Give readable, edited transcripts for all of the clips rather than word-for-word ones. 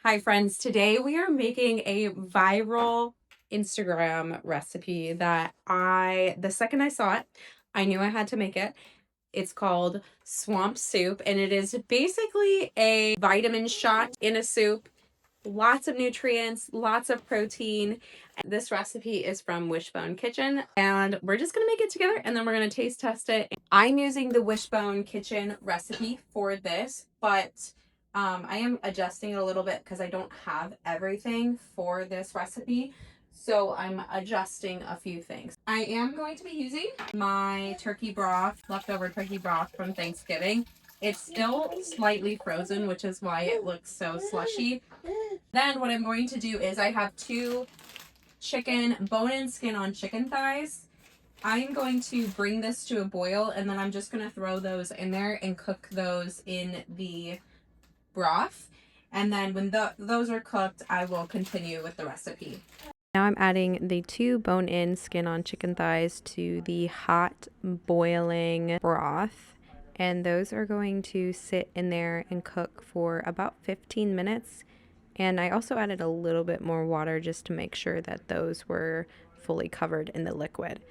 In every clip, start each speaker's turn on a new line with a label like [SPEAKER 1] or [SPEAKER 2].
[SPEAKER 1] Hi friends, today we are making a viral Instagram recipe that the second I saw it, I knew I had to make it. It's called swamp soup and it is basically a vitamin shot in a soup. Lots of nutrients, lots of protein. This recipe is from Wishbone Kitchen and we're just gonna make it together and then we're gonna taste test it. I'm using the Wishbone Kitchen recipe for this, but I am adjusting it a little bit because I don't have everything for this recipe. So I'm adjusting a few things. I am going to be using my turkey broth, leftover turkey broth from Thanksgiving. It's still slightly frozen, which is why it looks so slushy. Then what I'm going to do is I have two chicken bone and skin on chicken thighs. I'm going to bring this to a boil and then I'm just going to throw those in there and cook those in the broth. And then when those are cooked, I will continue with the recipe. Now I'm adding the two bone-in skin-on chicken thighs to the hot boiling broth. And those are going to sit in there and cook for about 15 minutes. And I also added a little bit more water just to make sure that those were fully covered in the liquid.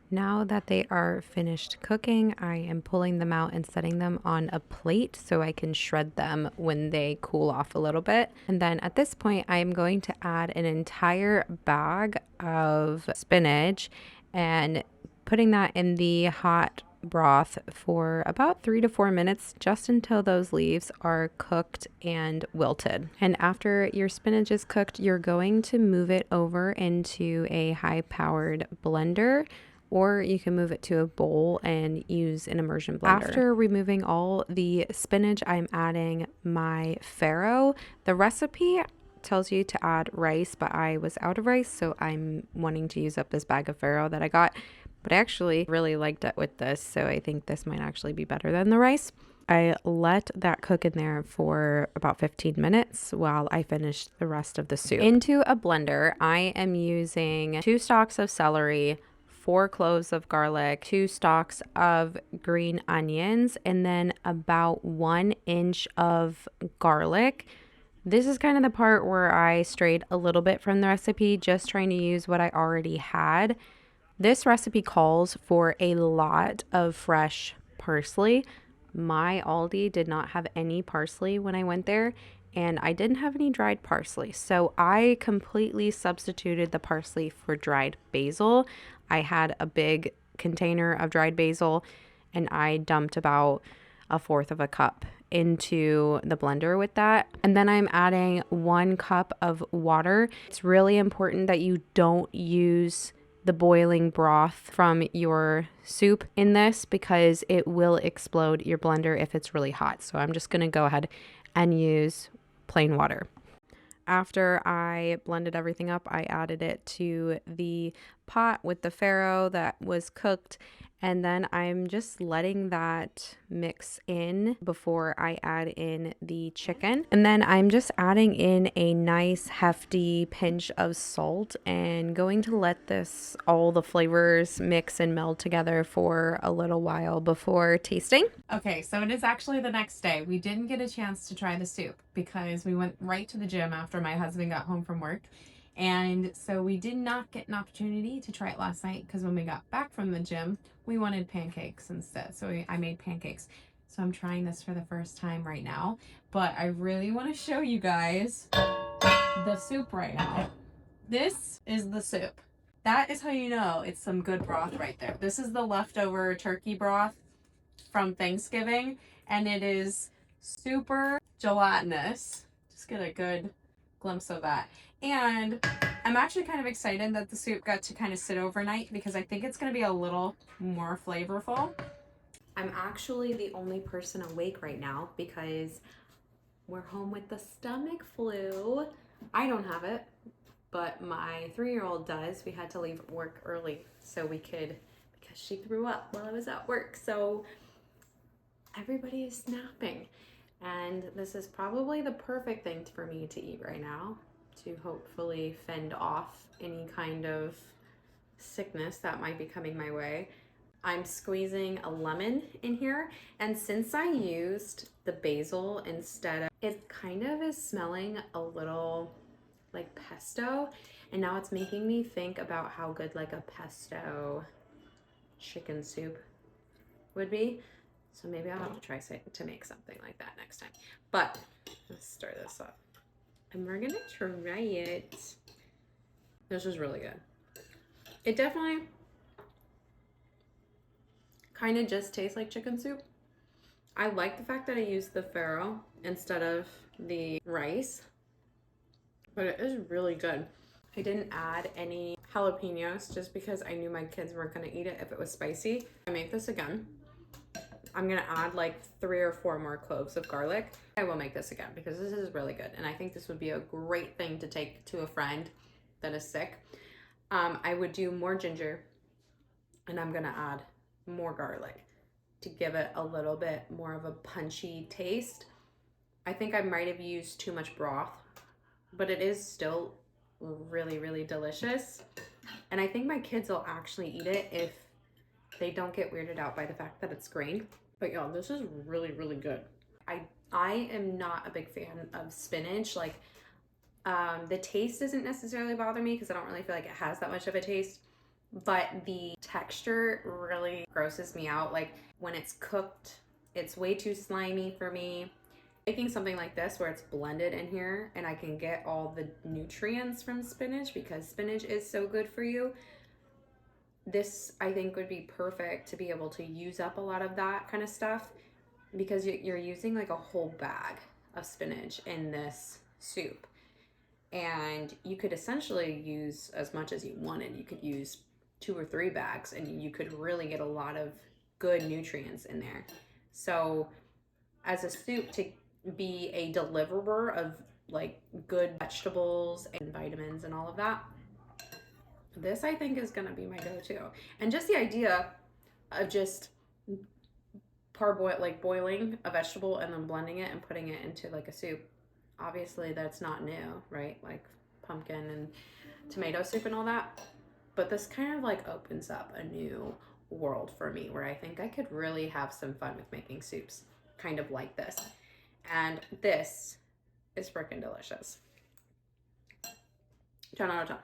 [SPEAKER 1] Now that they are finished cooking, I am pulling them out and setting them on a plate so I can shred them when they cool off a little bit. And then at this point, I am going to add an entire bag of spinach and putting that in the hot broth for about 3 to 4 minutes, just until those leaves are cooked and wilted. And after your spinach is cooked, you're going to move it over into a high-powered blender, or you can move it to a bowl and use an immersion blender. After removing all the spinach, I'm adding my farro. The recipe tells you to add rice, but I was out of rice, so I'm wanting to use up this bag of farro that I got. But I actually really liked it with this, so I think this might actually be better than the rice. I let that cook in there for about 15 minutes while I finished the rest of the soup. Into a blender, I am using 2 stalks of celery, 4 cloves of garlic, 2 stalks of green onions, and then about 1 inch of garlic. This is kind of the part where I strayed a little bit from the recipe, just trying to use what I already had. This recipe calls for a lot of fresh parsley. My Aldi did not have any parsley when I went there, and I didn't have any dried parsley. So I completely substituted the parsley for dried basil. I had a big container of dried basil, and I dumped about 1/4 of a cup into the blender with that. And then I'm adding 1 cup of water. It's really important that you don't use the boiling broth from your soup in this because it will explode your blender if it's really hot. So I'm just going to go ahead and use plain water. After I blended everything up, I added it to the pot with the farro that was cooked, and then I'm just letting that mix in before I add in the chicken. And then I'm just adding in a nice hefty pinch of salt and going to let all the flavors mix and meld together for a little while before tasting. Okay, so it is actually the next day. We didn't get a chance to try the soup because we went right to the gym after my husband got home from work. And so we did not get an opportunity to try it last night because when we got back from the gym, we wanted pancakes instead. So I made pancakes. So I'm trying this for the first time right now. But I really want to show you guys the soup right now. This is the soup. That is how you know it's some good broth right there. This is the leftover turkey broth from Thanksgiving, and it is super gelatinous. Just get a good glimpse of that. And I'm actually kind of excited that the soup got to kind of sit overnight because I think it's going to be a little more flavorful. I'm actually the only person awake right now because we're home with the stomach flu. I don't have it, but my 3-year-old does. We had to leave work early so we could, because she threw up while I was at work. So everybody is snapping. And this is probably the perfect thing for me to eat right now to hopefully fend off any kind of sickness that might be coming my way. I'm squeezing a lemon in here. And since I used the basil instead of, it kind of is smelling a little like pesto. And now it's making me think about how good like a pesto chicken soup would be. So maybe I'll have to try to make something like that next time. But let's stir this up. And we're gonna try it. This is really good. It definitely kind of just tastes like chicken soup. I like the fact that I used the farro instead of the rice, but it is really good. I didn't add any jalapenos just because I knew my kids weren't gonna eat it if it was spicy. I make this again. I'm gonna add like 3 or 4 more cloves of garlic. I will make this again because this is really good. And I think this would be a great thing to take to a friend that is sick. I would do more ginger, and I'm gonna add more garlic to give it a little bit more of a punchy taste. I think I might have used too much broth, but it is still really, really delicious. And I think my kids will actually eat it if they don't get weirded out by the fact that it's green. But y'all, this is really, really good. I am not a big fan of spinach. Like, the taste doesn't necessarily bother me because I don't really feel like it has that much of a taste, but the texture really grosses me out. Like when it's cooked, it's way too slimy for me. Making something like this where it's blended in here and I can get all the nutrients from spinach because spinach is so good for you. This I think would be perfect to be able to use up a lot of that kind of stuff because you're using like a whole bag of spinach in this soup. And you could essentially use as much as you wanted. You could use 2 or 3 bags and you could really get a lot of good nutrients in there. So as a soup to be a deliverer of like good vegetables and vitamins and all of that, this I think is gonna be my go-to. And just the idea of just boiling a vegetable and then blending it and putting it into like a soup. Obviously that's not new, right? Like pumpkin and tomato soup and all that. But this kind of like opens up a new world for me where I think I could really have some fun with making soups kind of like this. And this is freaking delicious. 10 out of 10.